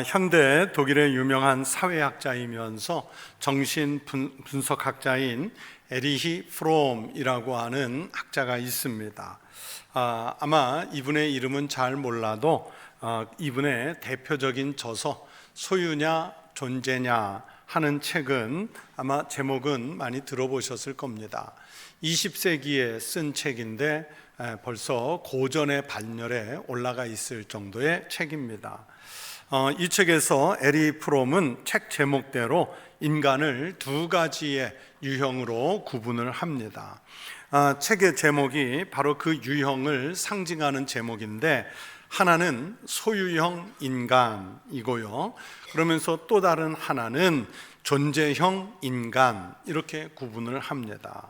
현대 독일의 유명한 사회학자이면서 정신 분석학자인 에리히 프롬이라고 하는 학자가 있습니다. 아마 이분의 이름은 잘 몰라도 이분의 대표적인 저서 소유냐 존재냐 하는 책은 아마 제목은 많이 들어보셨을 겁니다. 20세기에 쓴 책인데 벌써 고전의 반열에 올라가 있을 정도의 책입니다. 이 책에서 에리 프롬은 책 제목대로 인간을 두 가지의 유형으로 구분을 합니다. 책의 제목이 바로 그 유형을 상징하는 제목인데, 하나는 소유형 인간이고요, 그러면서 또 다른 하나는 존재형 인간, 이렇게 구분을 합니다.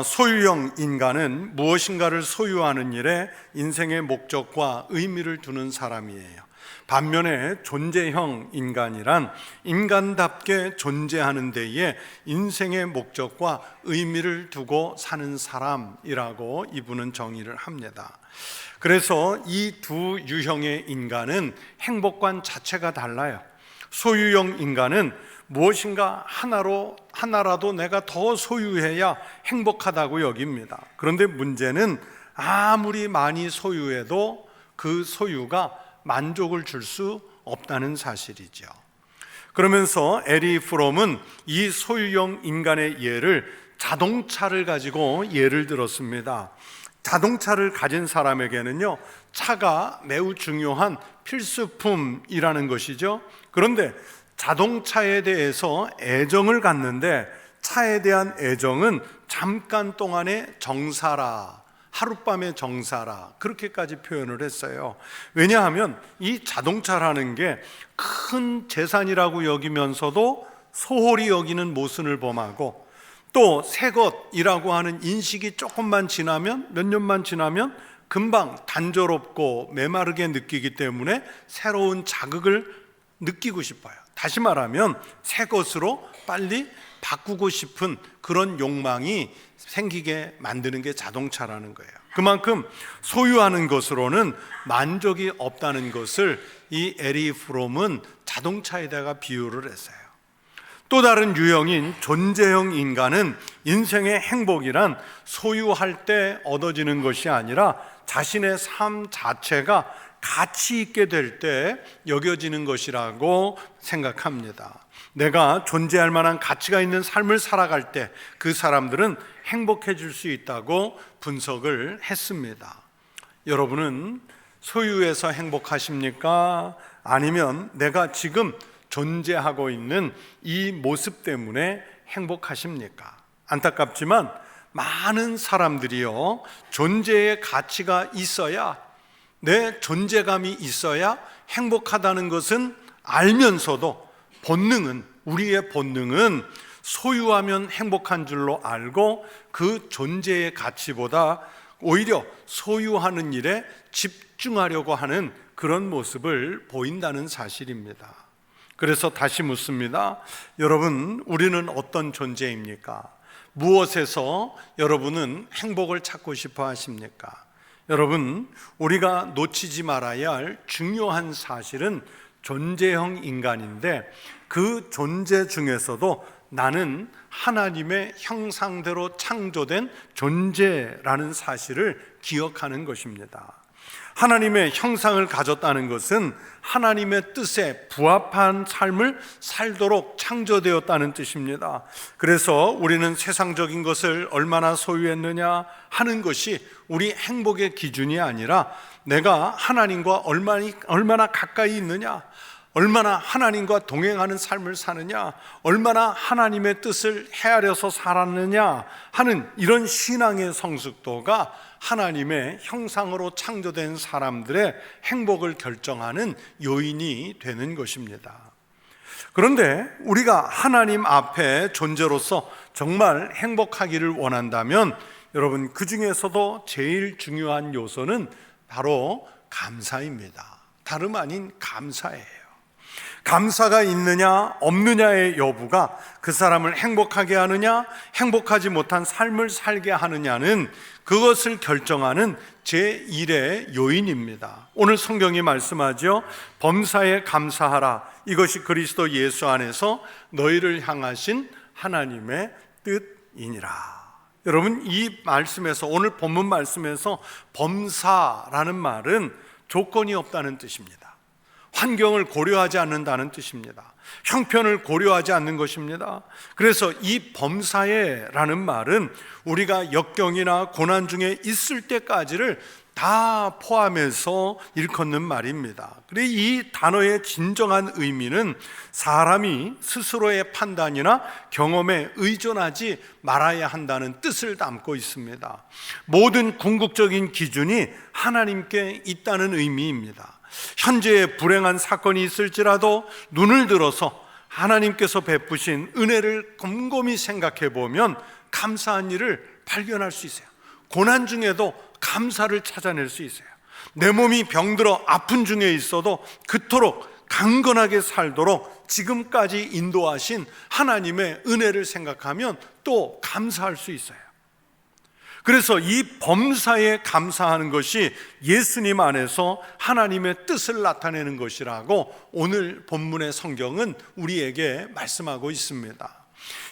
소유형 인간은 무엇인가를 소유하는 일에 인생의 목적과 의미를 두는 사람이에요. 반면에 존재형 인간이란 인간답게 존재하는 데에 인생의 목적과 의미를 두고 사는 사람이라고 이분은 정의를 합니다. 그래서 이 두 유형의 인간은 행복관 자체가 달라요. 소유형 인간은 무엇인가 하나라도 내가 더 소유해야 행복하다고 여깁니다. 그런데 문제는 아무리 많이 소유해도 그 소유가 만족을 줄 수 없다는 사실이죠. 그러면서 에리 프롬은 이 소유형 인간의 예를 자동차를 가지고 예를 들었습니다. 자동차를 가진 사람에게는요, 차가 매우 중요한 필수품이라는 것이죠. 그런데 자동차에 대해서 애정을 갖는데 차에 대한 애정은 잠깐 동안의 정사라, 하룻밤의 정사라, 그렇게까지 표현을 했어요. 왜냐하면 이 자동차라는 게 큰 재산이라고 여기면서도 소홀히 여기는 모순을 범하고, 또 새 것이라고 하는 인식이 조금만 지나면, 몇 년만 지나면 금방 단조롭고 메마르게 느끼기 때문에 새로운 자극을 느끼고 싶어요. 다시 말하면 새 것으로 빨리 바꾸고 싶은 그런 욕망이 생기게 만드는 게 자동차라는 거예요. 그만큼 소유하는 것으로는 만족이 없다는 것을 이 에리 프롬은 자동차에다가 비유를 했어요. 또 다른 유형인 존재형 인간은 인생의 행복이란 소유할 때 얻어지는 것이 아니라 자신의 삶 자체가 가치 있게 될 때 여겨지는 것이라고 생각합니다. 내가 존재할 만한 가치가 있는 삶을 살아갈 때 그 사람들은 행복해질 수 있다고 분석을 했습니다. 여러분은 소유해서 행복하십니까? 아니면 내가 지금 존재하고 있는 이 모습 때문에 행복하십니까? 안타깝지만 많은 사람들이요, 존재의 가치가 있어야, 내 존재감이 있어야 행복하다는 것은 알면서도 우리의 본능은 소유하면 행복한 줄로 알고 그 존재의 가치보다 오히려 소유하는 일에 집중하려고 하는 그런 모습을 보인다는 사실입니다. 그래서 다시 묻습니다. 여러분, 우리는 어떤 존재입니까? 무엇에서 여러분은 행복을 찾고 싶어 하십니까? 여러분, 우리가 놓치지 말아야 할 중요한 사실은 존재형 인간인데, 그 존재 중에서도 나는 하나님의 형상대로 창조된 존재라는 사실을 기억하는 것입니다. 하나님의 형상을 가졌다는 것은 하나님의 뜻에 부합한 삶을 살도록 창조되었다는 뜻입니다. 그래서 우리는 세상적인 것을 얼마나 소유했느냐 하는 것이 우리 행복의 기준이 아니라, 내가 하나님과 얼마나 가까이 있느냐, 얼마나 하나님과 동행하는 삶을 사느냐, 얼마나 하나님의 뜻을 헤아려서 살았느냐 하는 이런 신앙의 성숙도가 하나님의 형상으로 창조된 사람들의 행복을 결정하는 요인이 되는 것입니다. 그런데 우리가 하나님 앞에 존재로서 정말 행복하기를 원한다면, 여러분, 그 중에서도 제일 중요한 요소는 바로 감사입니다. 다름 아닌 감사예요. 감사가 있느냐 없느냐의 여부가 그 사람을 행복하게 하느냐 행복하지 못한 삶을 살게 하느냐는 그것을 결정하는 제1의 요인입니다. 오늘 성경이 말씀하죠. 범사에 감사하라. 이것이 그리스도 예수 안에서 너희를 향하신 하나님의 뜻이니라. 여러분, 이 말씀에서, 오늘 본문 말씀에서 범사라는 말은 조건이 없다는 뜻입니다. 환경을 고려하지 않는다는 뜻입니다. 형편을 고려하지 않는 것입니다. 그래서 이 범사에라는 말은 우리가 역경이나 고난 중에 있을 때까지를 다 포함해서 일컫는 말입니다. 그리고 이 단어의 진정한 의미는 사람이 스스로의 판단이나 경험에 의존하지 말아야 한다는 뜻을 담고 있습니다. 모든 궁극적인 기준이 하나님께 있다는 의미입니다. 현재의 불행한 사건이 있을지라도 눈을 들어서 하나님께서 베푸신 은혜를 곰곰이 생각해 보면 감사한 일을 발견할 수 있어요. 고난 중에도 감사를 찾아낼 수 있어요. 내 몸이 병들어 아픈 중에 있어도 그토록 강건하게 살도록 지금까지 인도하신 하나님의 은혜를 생각하면 또 감사할 수 있어요. 그래서 이 범사에 감사하는 것이 예수님 안에서 하나님의 뜻을 나타내는 것이라고 오늘 본문의 성경은 우리에게 말씀하고 있습니다.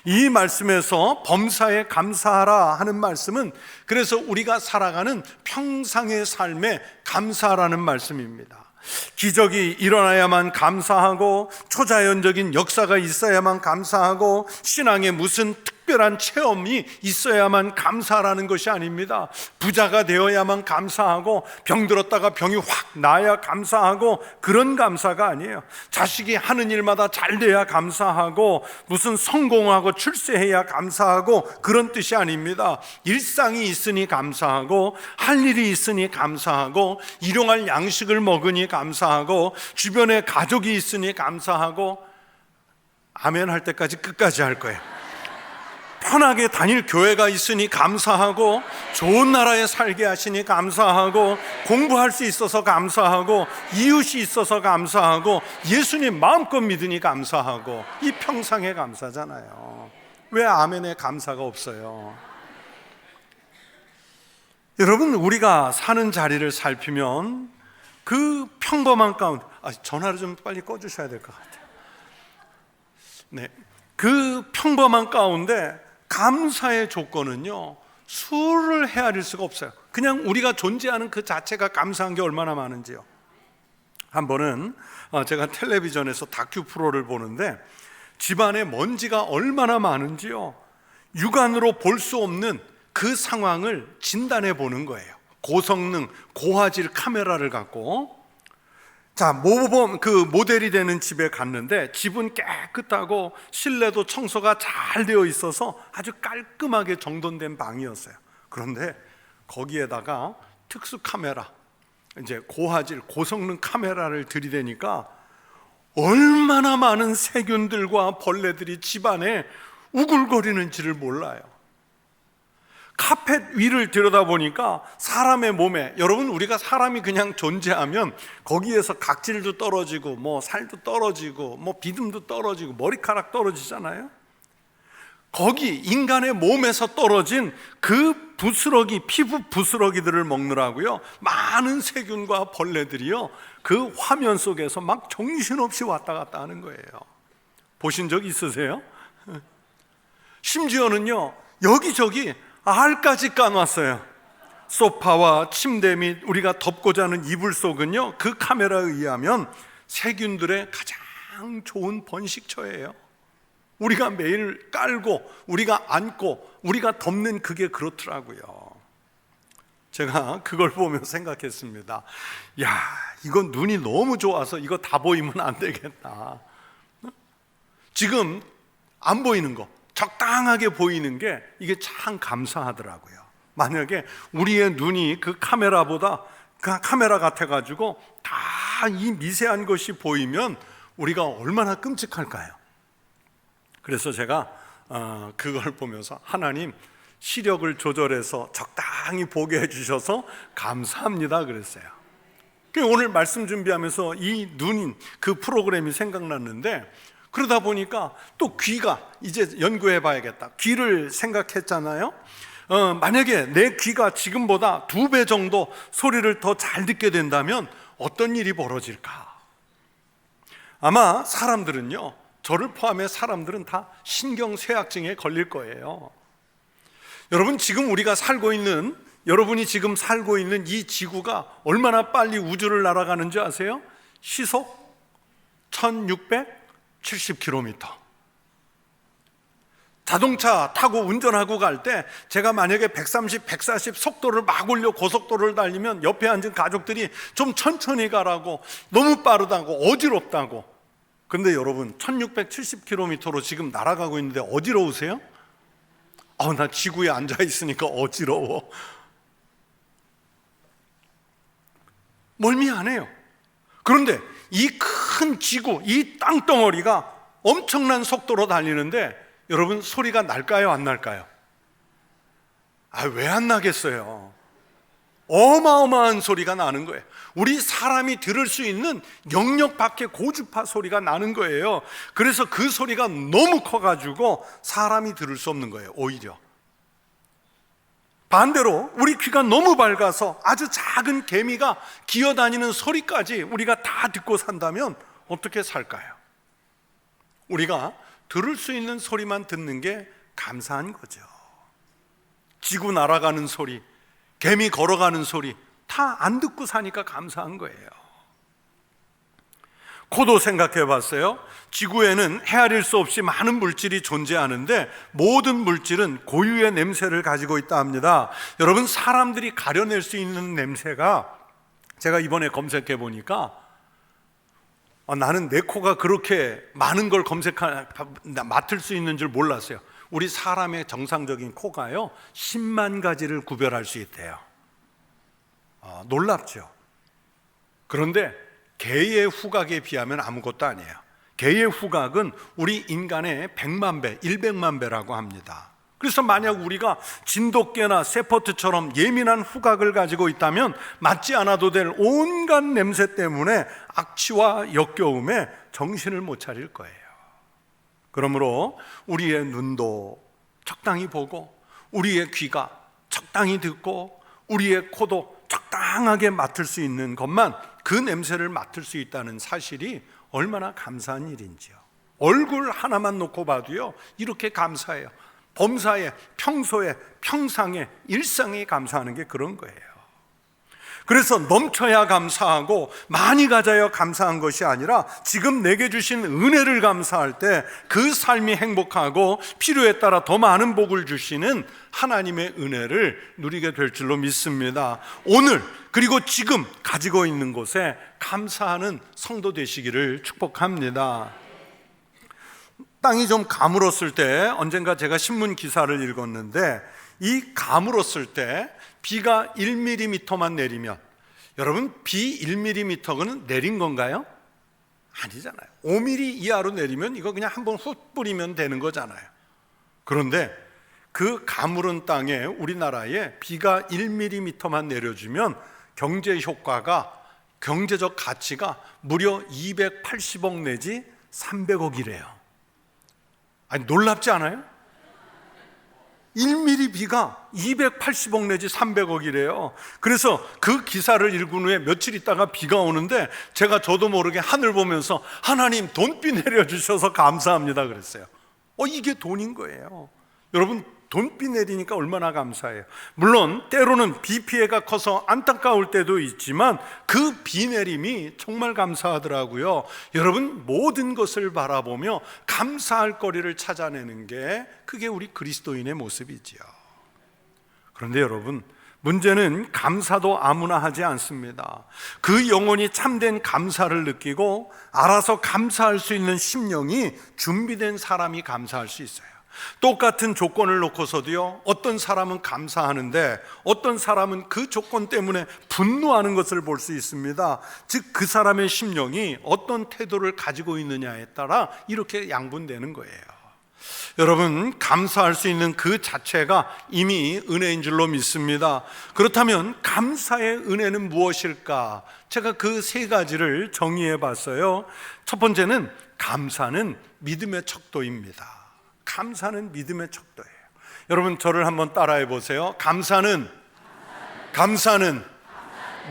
이 말씀에서 범사에 감사하라 하는 말씀은 그래서 우리가 살아가는 평상의 삶에 감사하라는 말씀입니다. 기적이 일어나야만 감사하고 초자연적인 역사가 있어야만 감사하고 신앙에 무슨 특별한 체험이 있어야만 감사라는 것이 아닙니다. 부자가 되어야만 감사하고 병들었다가 병이 확 나야 감사하고 그런 감사가 아니에요. 자식이 하는 일마다 잘 돼야 감사하고 무슨 성공하고 출세해야 감사하고 그런 뜻이 아닙니다. 일상이 있으니 감사하고 할 일이 있으니 감사하고 일용할 양식을 먹으니 감사하고 주변에 가족이 있으니 감사하고 아멘 할 때까지 끝까지 할 거예요. 편하게 다닐 교회가 있으니 감사하고 좋은 나라에 살게 하시니 감사하고 공부할 수 있어서 감사하고 이웃이 있어서 감사하고 예수님 마음껏 믿으니 감사하고 이 평상의 감사잖아요. 왜 아멘에 감사가 없어요? 여러분, 우리가 사는 자리를 살피면 그 평범한 가운데 전화를 좀 빨리 꺼주셔야 될 것 같아요. 네, 그 평범한 가운데 감사의 조건은요 수를 헤아릴 수가 없어요. 그냥 우리가 존재하는 그 자체가 감사한 게 얼마나 많은지요. 한 번은 제가 텔레비전에서 다큐 프로를 보는데 집안에 먼지가 얼마나 많은지요 육안으로 볼 수 없는 그 상황을 진단해 보는 거예요. 고성능 고화질 카메라를 갖고 자, 모범 그 모델이 되는 집에 갔는데 집은 깨끗하고 실내도 청소가 잘 되어 있어서 아주 깔끔하게 정돈된 방이었어요. 그런데 거기에다가 특수 카메라, 이제 고화질 고성능 카메라를 들이대니까 얼마나 많은 세균들과 벌레들이 집안에 우글거리는지를 몰라요. 카펫 위를 들여다보니까 사람의 몸에, 여러분 우리가 사람이 그냥 존재하면 거기에서 각질도 떨어지고 뭐 살도 떨어지고 뭐 비듬도 떨어지고 머리카락 떨어지잖아요. 거기 인간의 몸에서 떨어진 그 부스러기, 피부 부스러기들을 먹느라고요 많은 세균과 벌레들이요 그 화면 속에서 막 정신없이 왔다 갔다 하는 거예요. 보신 적 있으세요? 심지어는요 여기저기 알까지 까놨어요. 소파와 침대 및 우리가 덮고 자는 이불 속은요 그 카메라에 의하면 세균들의 가장 좋은 번식처예요. 우리가 매일 깔고 우리가 안고 우리가 덮는 그게 그렇더라고요. 제가 그걸 보며 생각했습니다. 야, 이건 눈이 너무 좋아서 이거 다 보이면 안 되겠다. 지금 안 보이는 거 적당하게 보이는 게 이게 참 감사하더라고요. 만약에 우리의 눈이 그 카메라보다 그 카메라 같아가지고 다 이 미세한 것이 보이면 우리가 얼마나 끔찍할까요? 그래서 제가 그걸 보면서 하나님 시력을 조절해서 적당히 보게 해주셔서 감사합니다 그랬어요. 오늘 말씀 준비하면서 이 눈인 그 프로그램이 생각났는데, 그러다 보니까 또 귀가 이제 연구해 봐야겠다. 귀를 생각했잖아요. 만약에 내 귀가 지금보다 2배 정도 소리를 더 잘 듣게 된다면 어떤 일이 벌어질까? 아마 사람들은요, 저를 포함해 사람들은 다 신경쇠약증에 걸릴 거예요. 여러분, 지금 우리가 살고 있는, 여러분이 지금 살고 있는 이 지구가 얼마나 빨리 우주를 날아가는지 아세요? 시속 1670km. 자동차 타고 운전하고 갈 때 제가 만약에 130, 140 속도를 막 올려 고속도로를 달리면 옆에 앉은 가족들이 좀 천천히 가라고, 너무 빠르다고, 어지럽다고. 근데 여러분, 1670km로 지금 날아가고 있는데 어지러우세요? 나 지구에 앉아 있으니까 어지러워. 멀미하네요. 그런데 이 큰 지구, 이 땅덩어리가 엄청난 속도로 달리는데 여러분, 소리가 날까요, 안 날까요? 왜 안 나겠어요? 어마어마한 소리가 나는 거예요. 우리 사람이 들을 수 있는 영역 밖의 고주파 소리가 나는 거예요. 그래서 그 소리가 너무 커가지고 사람이 들을 수 없는 거예요. 오히려 반대로 우리 귀가 너무 밝아서 아주 작은 개미가 기어다니는 소리까지 우리가 다 듣고 산다면 어떻게 살까요? 우리가 들을 수 있는 소리만 듣는 게 감사한 거죠. 지구 날아가는 소리, 개미 걸어가는 소리 다 안 듣고 사니까 감사한 거예요. 코도 생각해 봤어요. 지구에는 헤아릴 수 없이 많은 물질이 존재하는데 모든 물질은 고유의 냄새를 가지고 있다 합니다. 여러분, 사람들이 가려낼 수 있는 냄새가, 제가 이번에 검색해 보니까 나는 내 코가 그렇게 많은 걸 맡을 수 있는 줄 몰랐어요. 우리 사람의 정상적인 코가요 10만 가지를 구별할 수 있대요. 놀랍죠. 그런데 개의 후각에 비하면 아무것도 아니에요. 개의 후각은 우리 인간의 100만 배, 100만 배라고 합니다. 그래서 만약 우리가 진돗개나 세포트처럼 예민한 후각을 가지고 있다면 맡지 않아도 될 온갖 냄새 때문에 악취와 역겨움에 정신을 못 차릴 거예요. 그러므로 우리의 눈도 적당히 보고, 우리의 귀가 적당히 듣고, 우리의 코도 적당하게 맡을 수 있는 것만, 그 냄새를 맡을 수 있다는 사실이 얼마나 감사한 일인지요. 얼굴 하나만 놓고 봐도요 이렇게 감사해요. 범사에, 평소에, 평상에, 일상에 감사하는 게 그런 거예요. 그래서 넘쳐야 감사하고 많이 가져야 감사한 것이 아니라 지금 내게 주신 은혜를 감사할 때 그 삶이 행복하고 필요에 따라 더 많은 복을 주시는 하나님의 은혜를 누리게 될 줄로 믿습니다. 오늘 그리고 지금 가지고 있는 곳에 감사하는 성도 되시기를 축복합니다. 땅이 좀 가물었을 때, 언젠가 제가 신문 기사를 읽었는데, 이 가물었을 때 비가 1mm만 내리면, 여러분, 비 1mm는 내린 건가요? 아니잖아요. 5mm 이하로 내리면 이거 그냥 한번 훅 뿌리면 되는 거잖아요. 그런데 그 가물은 땅에, 우리나라에 비가 1mm만 내려주면 경제 효과가, 경제적 가치가 무려 280억 내지 300억이래요. 아니, 놀랍지 않아요? 1mm 비가 280억 내지 300억이래요. 그래서 그 기사를 읽은 후에 며칠 있다가 비가 오는데 저도 모르게 하늘 보면서 하나님 돈비 내려주셔서 감사합니다 그랬어요. 이게 돈인 거예요. 여러분, 돈비 내리니까 얼마나 감사해요. 물론 때로는 비 피해가 커서 안타까울 때도 있지만 그 비 내림이 정말 감사하더라고요. 여러분, 모든 것을 바라보며 감사할 거리를 찾아내는 게, 그게 우리 그리스도인의 모습이지요. 그런데 여러분, 문제는 감사도 아무나 하지 않습니다. 그 영혼이 참된 감사를 느끼고 알아서 감사할 수 있는 심령이 준비된 사람이 감사할 수 있어요. 똑같은 조건을 놓고서도요, 어떤 사람은 감사하는데 어떤 사람은 그 조건 때문에 분노하는 것을 볼 수 있습니다. 즉, 그 사람의 심령이 어떤 태도를 가지고 있느냐에 따라 이렇게 양분되는 거예요. 여러분, 감사할 수 있는 그 자체가 이미 은혜인 줄로 믿습니다. 그렇다면 감사의 은혜는 무엇일까? 제가 그 세 가지를 정의해 봤어요. 첫 번째는 감사는 믿음의 척도입니다. 감사는 믿음의 척도예요. 여러분, 저를 한번 따라해 보세요. 감사는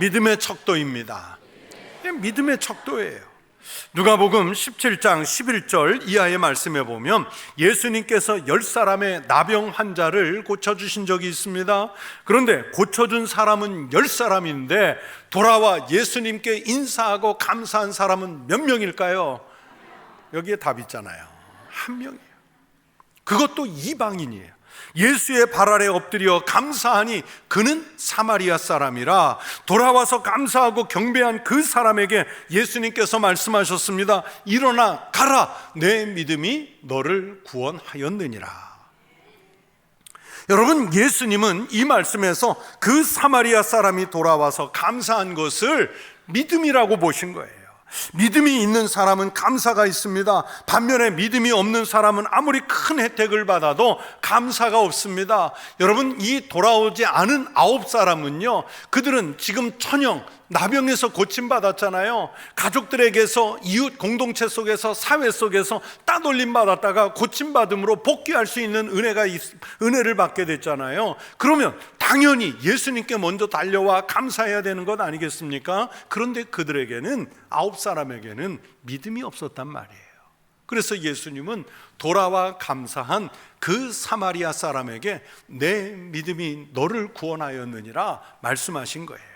믿음의 척도입니다. 믿음의 척도예요. 누가복음 17장 11절 이하의 말씀에 보면 예수님께서 10사람의 나병 환자를 고쳐주신 적이 있습니다. 그런데 고쳐준 사람은 10사람인데 돌아와 예수님께 인사하고 감사한 사람은 몇 명일까요? 여기에 답 있잖아요. 한 명이에요. 그것도 이방인이에요. 예수의 발 아래 엎드려 감사하니 그는 사마리아 사람이라. 돌아와서 감사하고 경배한 그 사람에게 예수님께서 말씀하셨습니다. 일어나 가라, 내 믿음이 너를 구원하였느니라. 여러분, 예수님은 이 말씀에서 그 사마리아 사람이 돌아와서 감사한 것을 믿음이라고 보신 거예요. 믿음이 있는 사람은 감사가 있습니다. 반면에 믿음이 없는 사람은 아무리 큰 혜택을 받아도 감사가 없습니다. 여러분, 이 돌아오지 않은 9사람은요, 그들은 지금 천영, 나병에서 고침받았잖아요. 가족들에게서, 이웃 공동체 속에서, 사회 속에서 따돌림 받았다가 고침받음으로 복귀할 수 있는 은혜를 받게 됐잖아요. 그러면 당연히 예수님께 먼저 달려와 감사해야 되는 것 아니겠습니까? 그런데 그들에게는 9사람에게는 믿음이 없었단 말이에요. 그래서 예수님은 돌아와 감사한 그 사마리아 사람에게 내 믿음이 너를 구원하였느니라 말씀하신 거예요.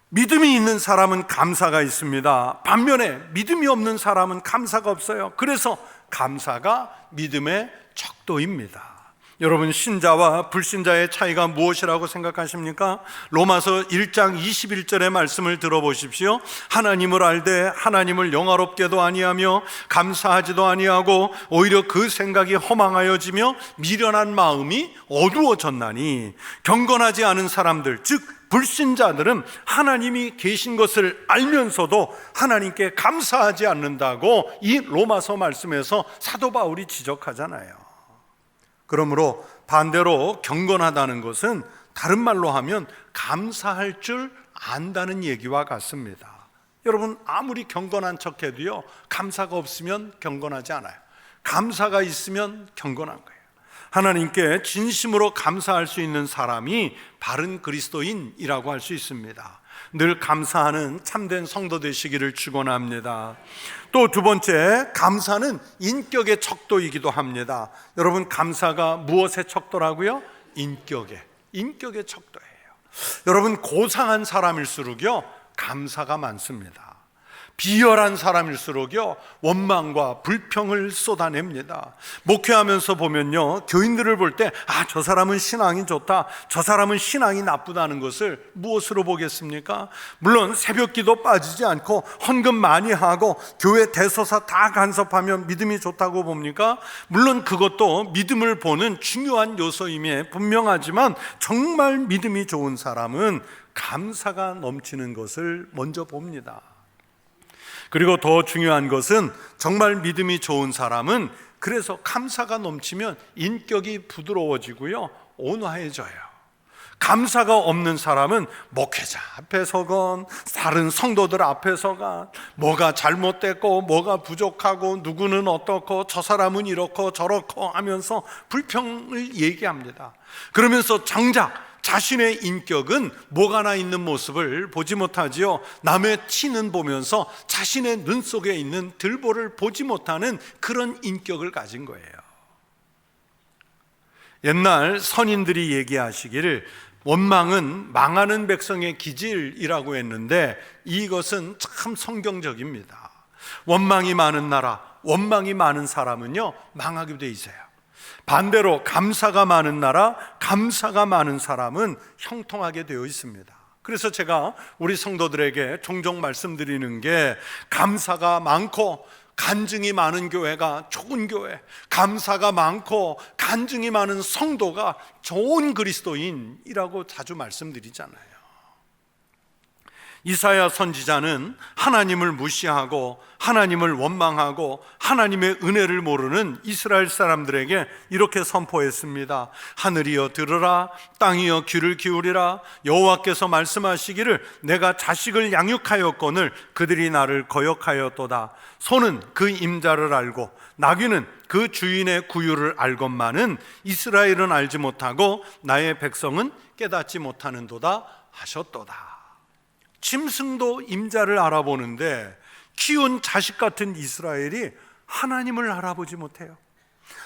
믿음이 있는 사람은 감사가 있습니다. 반면에 믿음이 없는 사람은 감사가 없어요. 그래서 감사가 믿음의 척도입니다. 여러분, 신자와 불신자의 차이가 무엇이라고 생각하십니까? 로마서 1장 21절의 말씀을 들어보십시오. 하나님을 알되 하나님을 영화롭게도 아니하며 감사하지도 아니하고 오히려 그 생각이 허망하여지며 미련한 마음이 어두워졌나니, 경건하지 않은 사람들, 즉 불신자들은 하나님이 계신 것을 알면서도 하나님께 감사하지 않는다고 이 로마서 말씀에서 사도 바울이 지적하잖아요. 그러므로 반대로 경건하다는 것은 다른 말로 하면 감사할 줄 안다는 얘기와 같습니다. 여러분, 아무리 경건한 척해도요, 감사가 없으면 경건하지 않아요. 감사가 있으면 경건한 거예요. 하나님께 진심으로 감사할 수 있는 사람이 바른 그리스도인이라고 할 수 있습니다. 늘 감사하는 참된 성도 되시기를 축원합니다. 또 두 번째, 감사는 인격의 척도이기도 합니다. 여러분, 감사가 무엇의 척도라고요? 인격의 척도예요. 여러분, 고상한 사람일수록요 감사가 많습니다. 비열한 사람일수록요 원망과 불평을 쏟아냅니다. 목회하면서 보면요, 교인들을 볼 때 저 사람은 신앙이 좋다, 저 사람은 신앙이 나쁘다는 것을 무엇으로 보겠습니까? 물론 새벽기도 빠지지 않고 헌금 많이 하고 교회 대소사 다 간섭하면 믿음이 좋다고 봅니까? 물론 그것도 믿음을 보는 중요한 요소임에 분명하지만 정말 믿음이 좋은 사람은 감사가 넘치는 것을 먼저 봅니다. 그리고 더 중요한 것은 정말 믿음이 좋은 사람은 그래서 감사가 넘치면 인격이 부드러워지고요 온화해져요. 감사가 없는 사람은 목회자 앞에서건 다른 성도들 앞에서건 뭐가 잘못됐고 뭐가 부족하고 누구는 어떻고 저 사람은 이렇고 저렇고 하면서 불평을 얘기합니다. 그러면서 정작 자신의 인격은 목아나 있는 모습을 보지 못하지요. 남의 티는 보면서 자신의 눈 속에 있는 들보를 보지 못하는 그런 인격을 가진 거예요. 옛날 선인들이 얘기하시기를 원망은 망하는 백성의 기질이라고 했는데 이것은 참 성경적입니다. 원망이 많은 나라, 원망이 많은 사람은요 망하게 돼 있어요. 반대로 감사가 많은 나라, 감사가 많은 사람은 형통하게 되어 있습니다. 그래서 제가 우리 성도들에게 종종 말씀드리는 게, 감사가 많고 간증이 많은 교회가 좋은 교회, 감사가 많고 간증이 많은 성도가 좋은 그리스도인이라고 자주 말씀드리잖아요. 이사야 선지자는 하나님을 무시하고 하나님을 원망하고 하나님의 은혜를 모르는 이스라엘 사람들에게 이렇게 선포했습니다. 하늘이여 들으라, 땅이여 귀를 기울이라. 여호와께서 말씀하시기를 내가 자식을 양육하였거늘 그들이 나를 거역하였도다. 소는 그 임자를 알고 나귀는 그 주인의 구유를 알건만은 이스라엘은 알지 못하고 나의 백성은 깨닫지 못하는도다 하셨도다. 짐승도 임자를 알아보는데 키운 자식 같은 이스라엘이 하나님을 알아보지 못해요.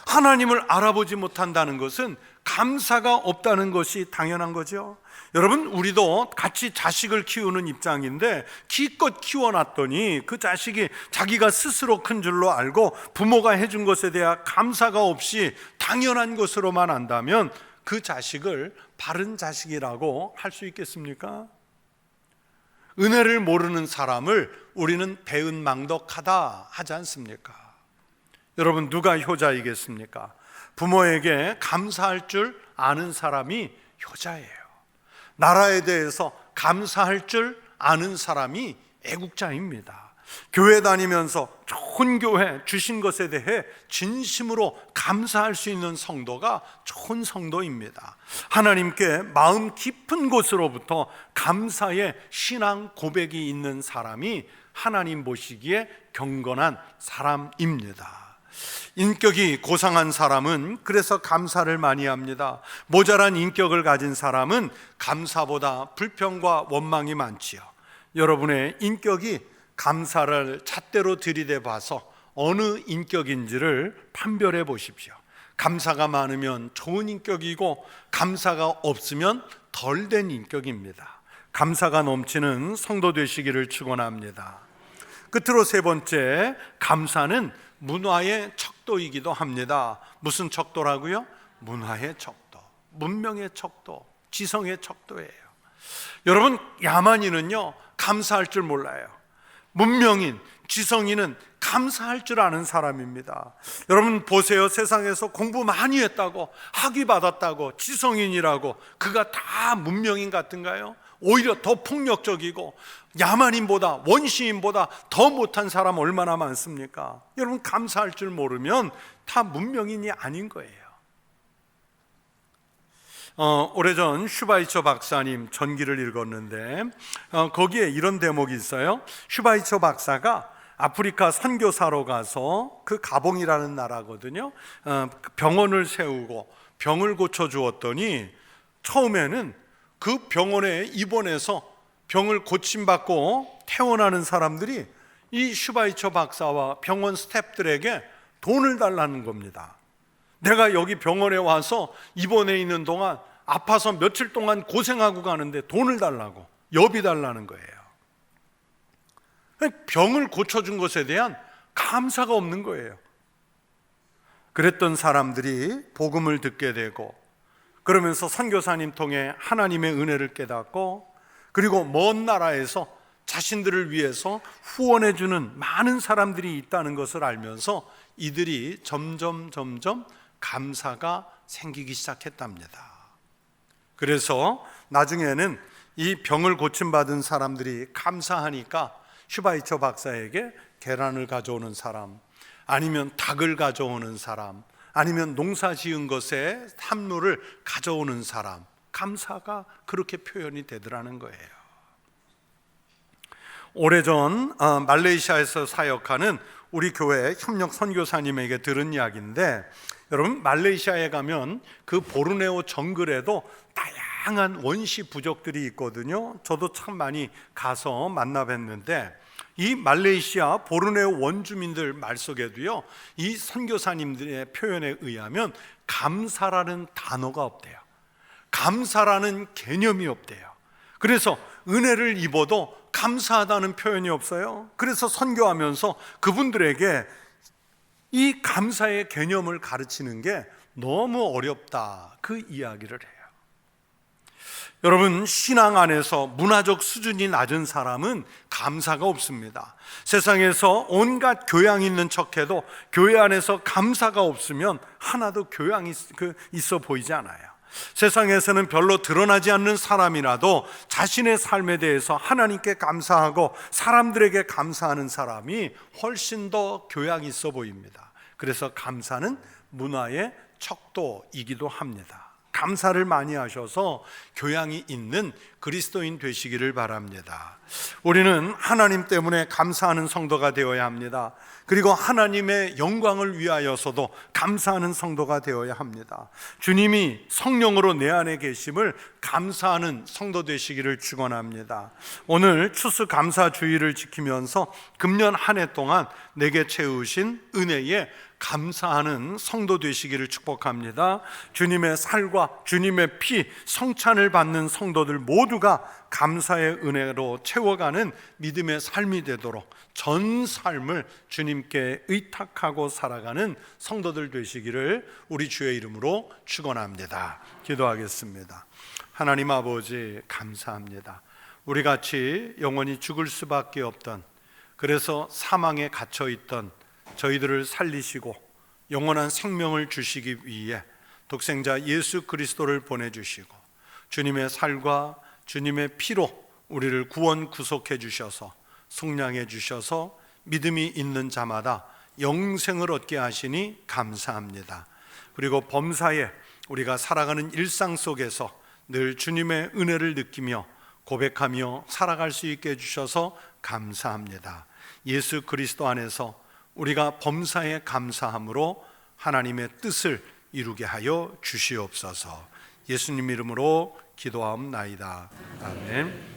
하나님을 알아보지 못한다는 것은 감사가 없다는 것이 당연한 거죠. 여러분, 우리도 같이 자식을 키우는 입장인데 기껏 키워놨더니 그 자식이 자기가 스스로 큰 줄로 알고 부모가 해준 것에 대한 감사가 없이 당연한 것으로만 안다면 그 자식을 바른 자식이라고 할 수 있겠습니까? 은혜를 모르는 사람을 우리는 배은망덕하다 하지 않습니까? 여러분, 누가 효자이겠습니까? 부모에게 감사할 줄 아는 사람이 효자예요. 나라에 대해서 감사할 줄 아는 사람이 애국자입니다. 교회 다니면서 좋은 교회 주신 것에 대해 진심으로 감사할 수 있는 성도가 좋은 성도입니다. 하나님께 마음 깊은 곳으로부터 감사의 신앙 고백이 있는 사람이 하나님 보시기에 경건한 사람입니다. 인격이 고상한 사람은 그래서 감사를 많이 합니다. 모자란 인격을 가진 사람은 감사보다 불평과 원망이 많지요. 여러분의 인격이 감사를 잣대로 들이대 봐서 어느 인격인지를 판별해 보십시오. 감사가 많으면 좋은 인격이고 감사가 없으면 덜된 인격입니다. 감사가 넘치는 성도 되시기를 축원합니다. 끝으로 세 번째, 감사는 문화의 척도이기도 합니다. 무슨 척도라고요? 문화의 척도, 문명의 척도, 지성의 척도예요. 여러분, 야만인은요 감사할 줄 몰라요. 문명인, 지성인은 감사할 줄 아는 사람입니다. 여러분 보세요. 세상에서 공부 많이 했다고, 학위 받았다고, 지성인이라고 그가 다 문명인 같은가요? 오히려 더 폭력적이고 야만인보다, 원시인보다 더 못한 사람 얼마나 많습니까? 여러분, 감사할 줄 모르면 다 문명인이 아닌 거예요. 오래전 슈바이처 박사님 전기를 읽었는데 거기에 이런 대목이 있어요. 슈바이처 박사가 아프리카 선교사로 가서 그 가봉이라는 나라거든요. 병원을 세우고 병을 고쳐주었더니 처음에는 그 병원에 입원해서 병을 고침받고 퇴원하는 사람들이 이 슈바이처 박사와 병원 스태프들에게 돈을 달라는 겁니다. 내가 여기 병원에 와서 입원해 있는 동안 아파서 며칠 동안 고생하고 가는데 돈을 달라고, 여비 달라는 거예요. 병을 고쳐준 것에 대한 감사가 없는 거예요. 그랬던 사람들이 복음을 듣게 되고 그러면서 선교사님 통해 하나님의 은혜를 깨닫고 그리고 먼 나라에서 자신들을 위해서 후원해 주는 많은 사람들이 있다는 것을 알면서 이들이 점점 감사가 생기기 시작했답니다. 그래서 나중에는 이 병을 고침받은 사람들이 감사하니까 슈바이처 박사에게 계란을 가져오는 사람, 아니면 닭을 가져오는 사람, 아니면 농사 지은 것에 산물을 가져오는 사람, 감사가 그렇게 표현이 되더라는 거예요. 오래전 말레이시아에서 사역하는 우리 교회 협력 선교사님에게 들은 이야기인데, 여러분 말레이시아에 가면 그 보르네오 정글에도 다양한 원시 부족들이 있거든요. 저도 참 많이 가서 만나 뵀는데 이 말레이시아 보르네오 원주민들 말 속에도요, 이 선교사님들의 표현에 의하면 감사라는 단어가 없대요. 감사라는 개념이 없대요. 그래서 은혜를 입어도 감사하다는 표현이 없어요. 그래서 선교하면서 그분들에게 이 감사의 개념을 가르치는 게 너무 어렵다, 그 이야기를 해요. 여러분, 신앙 안에서 문화적 수준이 낮은 사람은 감사가 없습니다. 세상에서 온갖 교양 있는 척해도 교회 안에서 감사가 없으면 하나도 교양이 있어 보이지 않아요. 세상에서는 별로 드러나지 않는 사람이라도 자신의 삶에 대해서 하나님께 감사하고 사람들에게 감사하는 사람이 훨씬 더 교양 있어 보입니다. 그래서 감사는 문화의 척도이기도 합니다. 감사를 많이 하셔서 교양이 있는 그리스도인 되시기를 바랍니다. 우리는 하나님 때문에 감사하는 성도가 되어야 합니다. 그리고 하나님의 영광을 위하여서도 감사하는 성도가 되어야 합니다. 주님이 성령으로 내 안에 계심을 감사하는 성도 되시기를 축원합니다. 오늘 추수감사주의를 지키면서 금년 한 해 동안 내게 채우신 은혜에 감사하는 성도 되시기를 축복합니다. 주님의 살과 주님의 피 성찬을 받는 성도들 모두가 감사의 은혜로 채워가는 믿음의 삶이 되도록 전 삶을 주님께 의탁하고 살아가는 성도들 되시기를 우리 주의 이름으로 축원합니다. 기도하겠습니다. 하나님 아버지, 감사합니다. 우리 같이 영원히 죽을 수밖에 없던, 그래서 사망에 갇혀있던 저희들을 살리시고 영원한 생명을 주시기 위해 독생자 예수 그리스도를 보내주시고 주님의 살과 주님의 피로 우리를 구원 구속해 주셔서 속량해 주셔서 믿음이 있는 자마다 영생을 얻게 하시니 감사합니다. 그리고 범사에 우리가 살아가는 일상 속에서 늘 주님의 은혜를 느끼며 고백하며 살아갈 수 있게 해주셔서 감사합니다. 예수 그리스도 안에서 우리가 범사에 감사함으로 하나님의 뜻을 이루게 하여 주시옵소서. 예수님 이름으로 기도하옵나이다. 아멘.